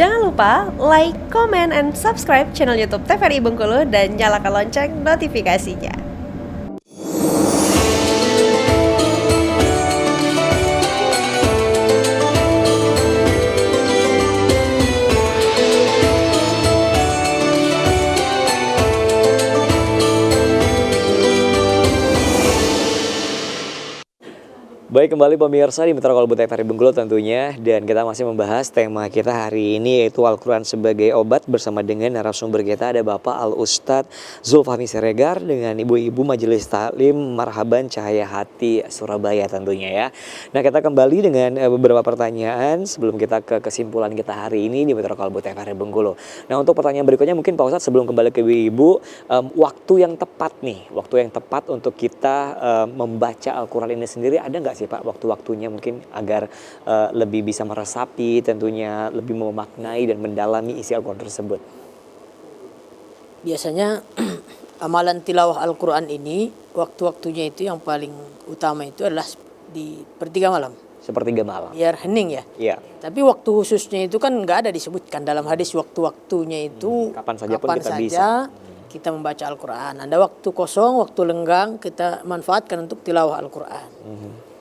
Jangan lupa like, comment, and subscribe channel YouTube TVRI Bengkulu dan nyalakan lonceng notifikasinya. Baik, kembali pemirsa di Mitra Kolbu TVRI Bengkulu tentunya, dan kita masih membahas tema kita hari ini yaitu Al-Quran sebagai obat. Bersama dengan narasumber kita ada Bapak Al-Ustadz Zulfahmi Siregar dengan Ibu-Ibu Majelis Taklim Marhaban Cahaya Hati Surabaya tentunya ya. Nah, kita kembali dengan beberapa pertanyaan sebelum kita ke kesimpulan kita hari ini di Mitra Kolbu TVRI Bengkulu. Nah, untuk pertanyaan berikutnya mungkin Pak Ustadz sebelum kembali ke Ibu, waktu yang tepat untuk kita membaca Al-Quran ini sendiri ada nggak sih Pak waktu-waktunya mungkin agar lebih bisa meresapi, tentunya lebih memaknai dan mendalami isi Al-Quran tersebut? Biasanya amalan tilawah Al-Quran ini waktu-waktunya itu yang paling utama itu adalah di sepertiga malam. Sepertiga malam. Biar hening ya. Iya. Tapi waktu khususnya itu kan nggak ada disebutkan dalam hadis waktu-waktunya itu. Kapan saja pun kita bisa. Kita membaca Al-Quran. Ada waktu kosong, waktu lenggang kita manfaatkan untuk tilawah Al-Quran.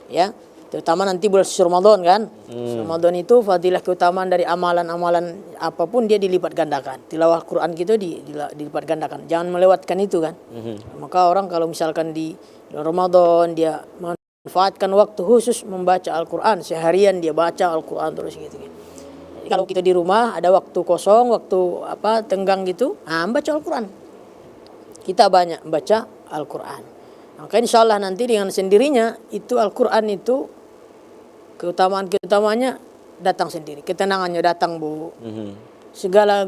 Ya, terutama nanti bulan suci Ramadan kan. Ramadan itu fadilah keutamaan dari amalan-amalan apapun dia dilipat gandakan. Tilawah Al-Quran gitu dilipat gandakan. Jangan melewatkan itu kan. Maka orang kalau misalkan di Ramadan dia manfaatkan waktu khusus membaca Al-Quran, seharian dia baca Al-Quran terus gitu. Jadi kalau kita di rumah ada waktu kosong, waktu tenggang gitu, baca Al-Quran. Kita banyak membaca Al-Quran. Maka insya Allah nanti dengan sendirinya itu Al-Quran itu keutamaan-keutamanya datang sendiri. Ketenangannya datang, Bu. Segala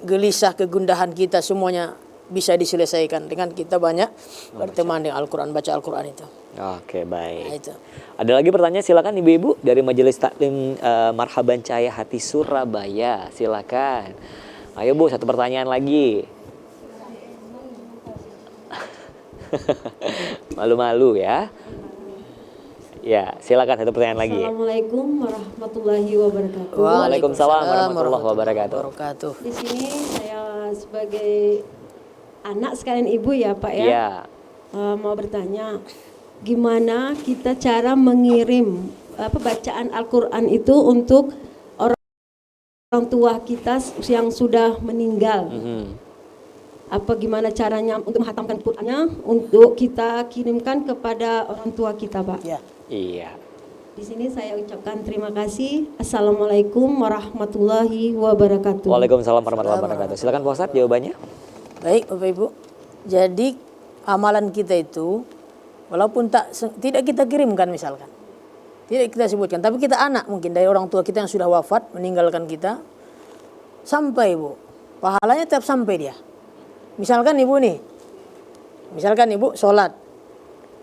gelisah, kegundahan kita semuanya bisa diselesaikan dengan kita banyak berteman dengan Al-Quran, baca Al-Quran itu. Oke, baik. Nah, itu. Ada lagi pertanyaan, silakan Ibu-Ibu dari Majelis Taklim Marhaban Cahaya Hati Surabaya. Silakan. Ayo Bu, satu pertanyaan lagi. Malu-malu ya. Ya, silakan satu pertanyaan lagi. Assalamualaikum warahmatullahi wabarakatuh. Waalaikumsalam warahmatullahi wabarakatuh. Di sini saya sebagai anak sekalian ibu ya Pak ya. Iya. Mau bertanya, gimana kita cara mengirim bacaan Al-Quran itu untuk orang tua kita yang sudah meninggal? Apa gimana caranya untuk menghatamkan Qur'annya untuk kita kirimkan kepada orang tua kita, Pak? Ya. Iya. Di sini saya ucapkan terima kasih. Assalamualaikum warahmatullahi wabarakatuh. Waalaikumsalam warahmatullahi wabarakatuh. Silakan Pak Ustadz jawabannya. Baik Bapak Ibu. Jadi amalan kita itu walaupun tidak kita kirimkan misalkan, tidak kita sebutkan, tapi kita anak mungkin dari orang tua kita yang sudah wafat meninggalkan kita, sampai Bu, pahalanya tetap sampai dia. Misalkan ibu sholat,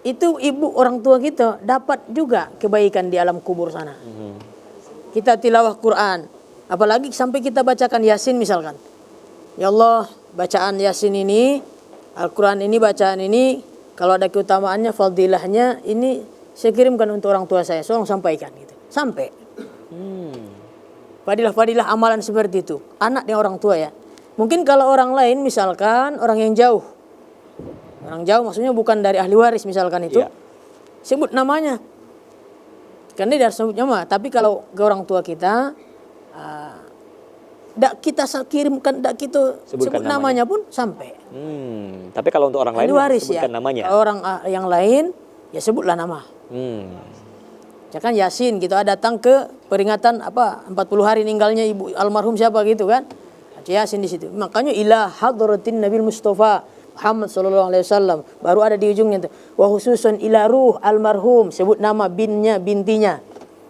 itu ibu orang tua kita dapat juga kebaikan di alam kubur sana. Kita tilawah Quran, apalagi sampai kita bacakan Yasin misalkan. Ya Allah, bacaan Yasin ini, Al-Quran ini, bacaan ini, kalau ada keutamaannya, fadilahnya, ini saya kirimkan untuk orang tua saya, tolong sampaikan gitu. Sampai. Fadilah-fadilah amalan seperti itu, anak dengan orang tua ya. Mungkin kalau orang lain misalkan orang yang jauh. Orang jauh maksudnya bukan dari ahli waris misalkan itu. Yeah. Sebut namanya. Karena dia harus sebut nama. Tapi kalau ke orang tua kita, kita kirimkan, kita sebut namanya pun sampai. Tapi kalau untuk orang lain waris, sebutkan ya. namanya. Kalau orang yang lain ya sebutlah nama. Kan Yasin gitu datang ke peringatan 40 hari meninggalnya ibu almarhum siapa gitu kan. Yasin di situ. Makanya ila hadratin Nabi Mustafa Muhammad sallallahu alaihi wasallam baru ada di ujungnya itu. Wa khususan ila ruh almarhum, sebut nama bintinya.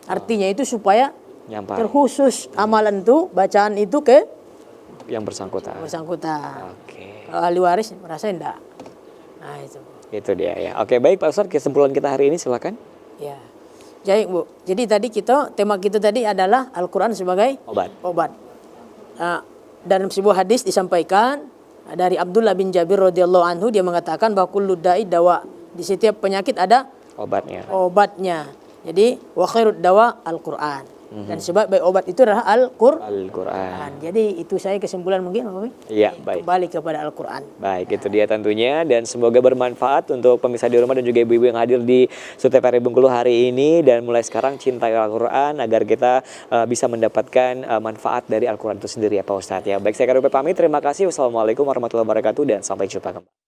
Artinya itu supaya terkhusus amalan itu, bacaan itu ke yang bersangkutan. Oke. Kalau ahli waris merasa enggak. Nah, itu. Itu dia ya. Oke, baik Pak Ustadz, kesimpulan kita hari ini silakan. Ya. Baik, Bu. Jadi tadi tema kita tadi adalah Al-Quran sebagai obat. Dalam sebuah hadis disampaikan dari Abdullah bin Jabir radhiyallahu anhu, dia mengatakan bahwa kullu da'i dawa. Di setiap penyakit ada obatnya. Jadi wa khairud dawa Al-Quran. Dan sebab baik obat itu adalah Al-Qur'an. Al-Quran. Jadi itu saya kesimpulan mungkin Pak Bobi. Iya, baik. Kembali kepada Al-Qur'an. Baik, itu dia tentunya dan semoga bermanfaat untuk pemirsa di rumah dan juga ibu-ibu yang hadir di Sute TVRI Bengkulu hari ini dan mulai sekarang cintai Al-Quran agar kita bisa mendapatkan manfaat dari Al-Quran itu sendiri ya Pak Ustadz ya. Baik, saya Karupe pamit, terima kasih. Wassalamualaikum warahmatullahi wabarakatuh dan sampai jumpa kembali.